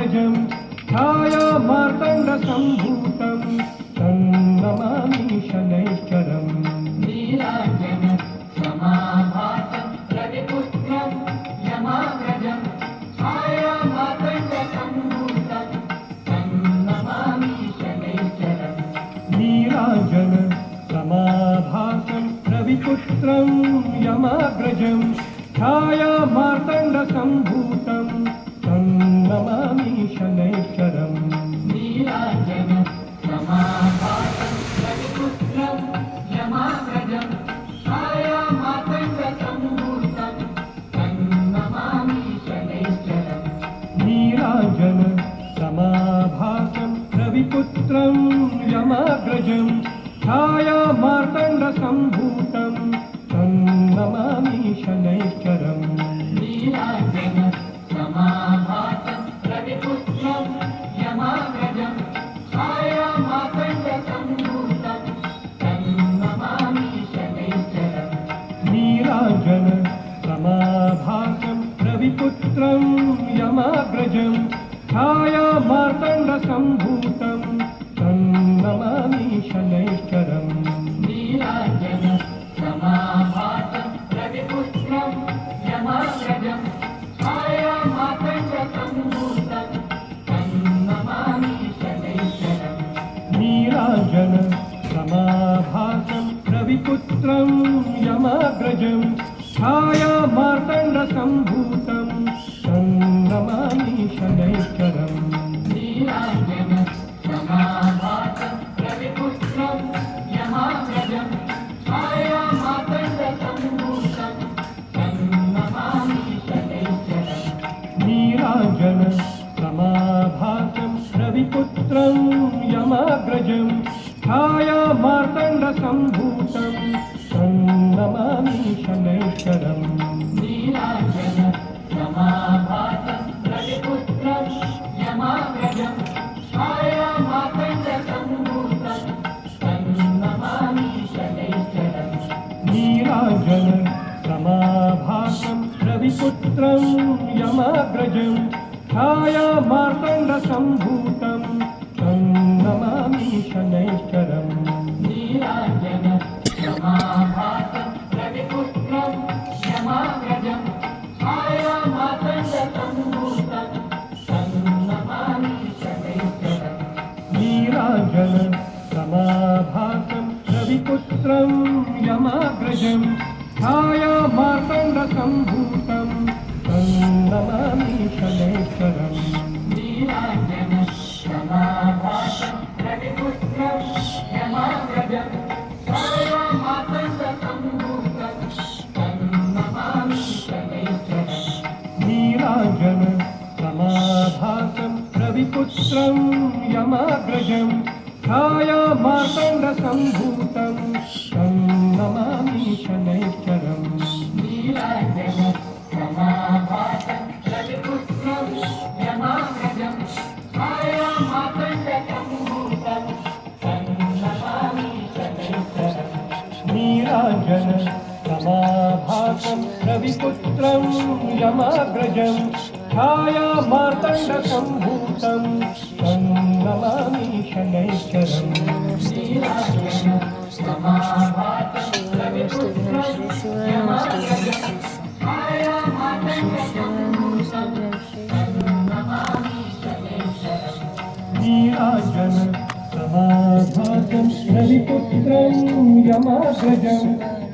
यमाग्रजं छायामार्तण्डसम्भूतं तन्नमामि शनैश्चरम् नीलाञ्जन समाभासं रविपुत्रं यमाग्रजं छायामार्तण्डसम्भूतं तन्नमामि शनैश्चरम् नीलाञ्जन समाभासं रविपुत्रं यमाग्रजं छायामार्तण्डसम्भूतं तन्नमामि शनैश्चरम् नीलाञ्जन समाभासं रविपुत्रं यमाग्रजं छायामार्तण्डसम्भूतं तन्नमामि शनैश्चरम् नीलाञ्जन समाभासं रविपुत्रं यमाग्रजं छायामार्तण्डसम्भूतं तन्नमामि शनैश्चरम् नीलाञ्जन समाभासं रविपुत्रं यमाग्रजं छायामार्तण्डसम्भूतं तन्नमामि शनैश्चरम् नीलाञ्जन समाभासं रविपुत्रं यमाग्रजं छायामार्तण्डसम्भूतं तन्नमामि शनैश्चरम् नीलाञ्जन समाभासं रविपुत्रं यमाग्रजं छायामार्तण्डसम्भूतं तन्नमामि शनैश्चरम् नीलाञ्जन समाभासं रविपुत्रं यमाग्रजं छायामार्तण्डसम्भूतं तन्नमामि शनैश्चरम् नीलाञ्जन समाभासं रविपुत्रं यमाग्रजं छायामार्तण्डसम्भूतं तन्नमामि शनैश्चरम् नीलाञ्जन समाभासं रविपुत्रं यमाग्रजं छायामार्तण्डसम्भूतं तन्नमामि शनैश्चरम् नीलाञ्जन समाभासं रविपुत्रं यमाग्रजं छायामार्तण्डसम्भूतं तन्नमामि शनैश्चरम् नीलाञ्जन समाभासं रविपुत्रं यमाग्रजं छायामार्तण्डसम्भूतं तन्नमामि शनैश्चरम् नीलाञ्जन समाभासं रविपुत्रं यमाग्रजं छायामार्तण्डसम्भूतं तन्नमामि शनैश्चरम् नीलाञ्जन समाभासं रविपुत्रं यमाग्रजं छायामार्तण्डसम्भूतं तन्नमामि शनैश्चरम् नीलाञ्जन समाभासं रविपुत्रं यमाग्रजं छायामार्तण्डसम्भूतं तन्नमामि शनैश्चरम् नीलाञ्जन समाभासं रविपुत्रं यमाग्रजं छायामार्तण्डसम्भूतं तन्नमामि शनैश्चरम् नीलाञ्जन समाभासं रविपुत्रं यमाग्रजं छायामार्तण्डसम्भूतं तन्नमामि शनैश्चरम् नीलाञ्जन समाभासं रविपुत्रं यमाग्रजं छायामार्तण्डसम्भूतं तन्नमामि शनैश्चरम् नीलाञ्जन समाभासं रविपुत्रं यमाग्रजं छायामार्तण्डसम्भूतं तन्नमामि शनैश्चरम् नीलाञ्जन समाभासं रविपुत्रं यमाग्रजं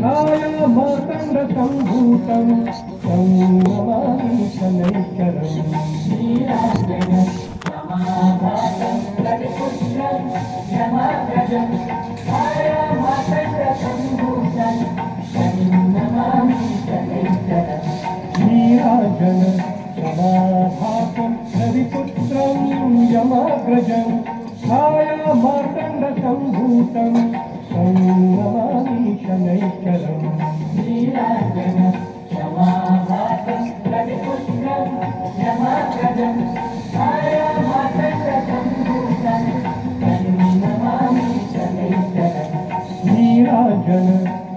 छायामार्तण्डसम्भूतं तन्नमामि शनैश्चरम् नीलाञ्जन समाभासं रविपुत्रं यमाग्रजं छायामार्तण्डसम्भूतं तन्नमामि शनैश्चरम् नीलाञ्जन समाभासं रविपुत्रं यमाग्रजं छायामार्तण्डसम्भूतं तन्नमामि शनैश्चरम् नीलाञ्जन समाभासं रविपुत्रं यमाग्रजं छायामार्तण्डसम्भूतं तन्नमामि शनैश्चरम् नीलाञ्जन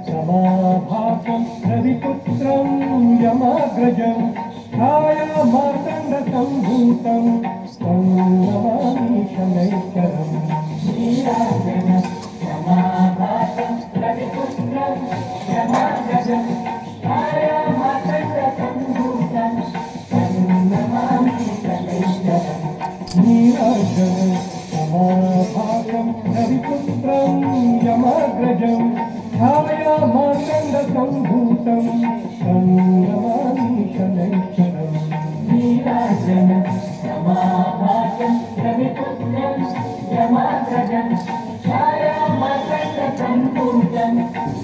समाभासं रविपुत्रं यमाग्रजं छायामार्तण्डसम्भूतं तं नमामि शनैश्चरम् नीलाञ्जन समाभासं रविपुत्रं यमाग्रजं छायामातङ्गसम्भूतं तं नमामि शनैश्चरम् नीलाञ्जन समाभासं रविपुत्रं यमाग्रजं छायामातङ्गसम्भूतं तं नमामि शनैश्चरम् नीलाञ्जन समाभासं रविपुत्रं यमाग्रजं छायामातङ्गसम्भूतं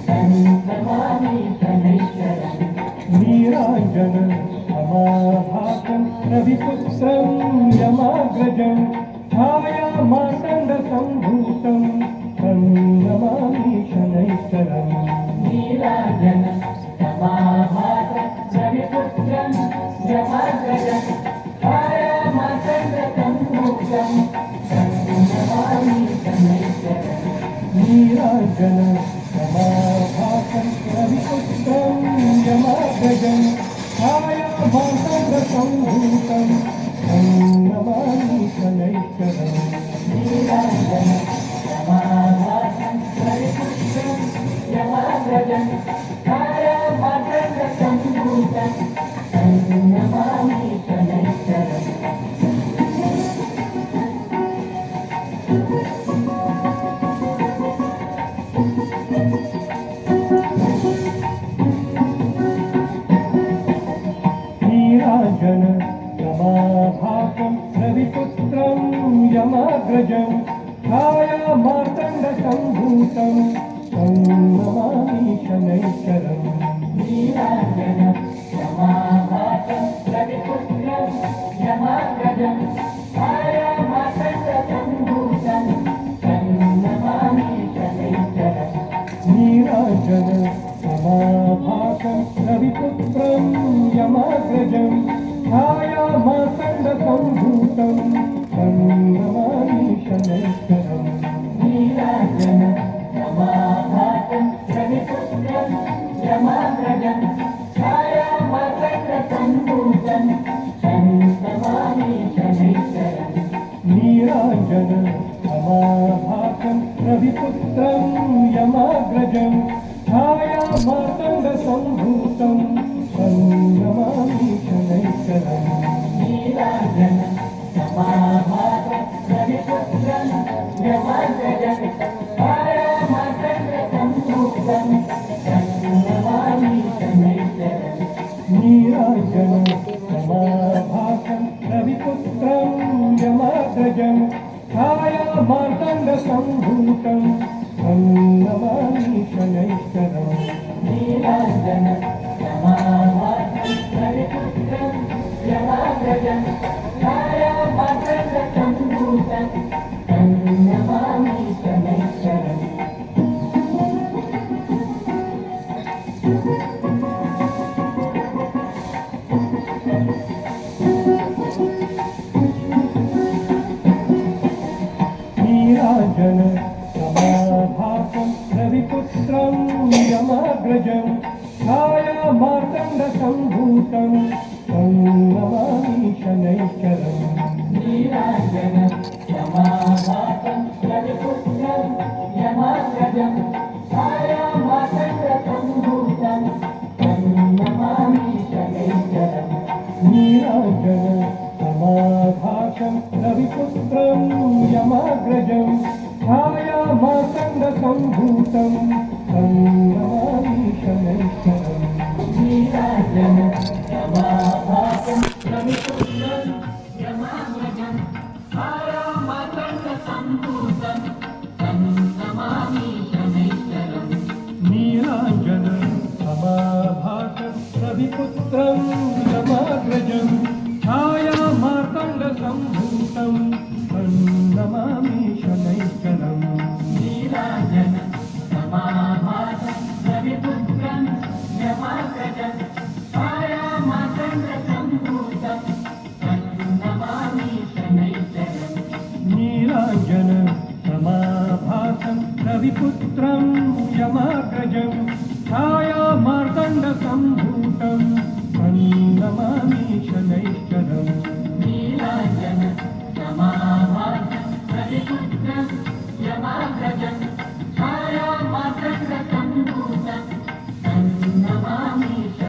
तं नमामि शनैश्चरम् नीलाञ्जन समाभासं रविपुत्रं यमाग्रजं छायामातङ्गसम्भूतं तं नमामि शनैश्चरम् नीलाञ्जन समाभासं रविपुत्रं यमाग्रजं छायामातङ्गसम्भूतं तं नमामि शनैश्चरम् नीलाञ्जन समाभासं रविपुत्रं यमाग्रजं छायामातङ्गसम्भूतं तं नमामि शनैश्चरम् नीलाञ्जन समाभासं रविपुत्रं यमाग्रजं छायामातङ्गसम्भूतं तं नमामि शनैश्चरम् नीलाञ्जन समाभासं रविपुत्रं यमाग्रजं छायामातङ्गसम्भूतं तं नमामि शनैश्चरम् नीलाञ्जन समाभासं रविपुत्रं यमाग्रजं छायामातङ्गसम्भूतं तं नमामि शनैश्चरम् नीलाञ्जन समाभासं रविपुत्रं यमाग्रजं छायामातङ्गसम्भूतं तं नमामि शनैश्चरम् नीलाञ्जन समाभासं रविपुत्रं यमाग्रजं छायामातङ्गसम्भूतं तं नमामि शनैश्चरम् नीलाञ्जन समाभासं रविपुत्रं यमाग्रजं छायामातङ्गसम्भूतं तं नमामि शनैश्चरम् नीलाञ्जन समाभासं रविपुत्रं यमाग्रजं छायामातङ्गसम्भूतं तं नमामि शनैश्चरम् नीलाञ्जन समाभासं रविपुत्रं यमाग्रजं छायामातङ्गसम्भूतं तं नमामि शनैश्चरम् नीलाञ्जन समाभासं रविपुत्रं यमाग्रजं छायामातङ्गसम्भूतं तं नमामि शनैश्चरम् नीलाञ्जन समाभासं रविपुत्रं यमाग्रजं छायामातङ्गसम्भूतं तं नमामि शनैश्चरम् नीलाञ्जन समाभासं रविपुत्रं यमाग्रजं छायामातङ्गसम्भूतं तं नमामि शनैश्चरम् नीलाञ्जन समाभासं रविपुत्रं यमाग्रजं छायामातङ्गसम्भूतं तं नमामि शनैश्चरम् नीलाञ्जन समाभासं रविपुत्रं यमाग्रजं छायामातङ्गसम्भूतं तं नमामि शनैश्चरम् नीलाञ्जन समाभासं रविपुत्रं यमाग्रजं छायामातङ्गसम्भूतं तं नमामि शनैश्चरम् नीलाञ्जन समाभासं रविपुत्रं यमाग्रजं छायामातङ्गसम्भूतं तं नमामि शनैश्चरम् नीलाञ्जन समाभासं रविपुत्रं यमाग्रजं छायामार्तण्डसम्भूतं तं नमामि शनैश्चरम् नीलाञ्जन यमाग्रजम्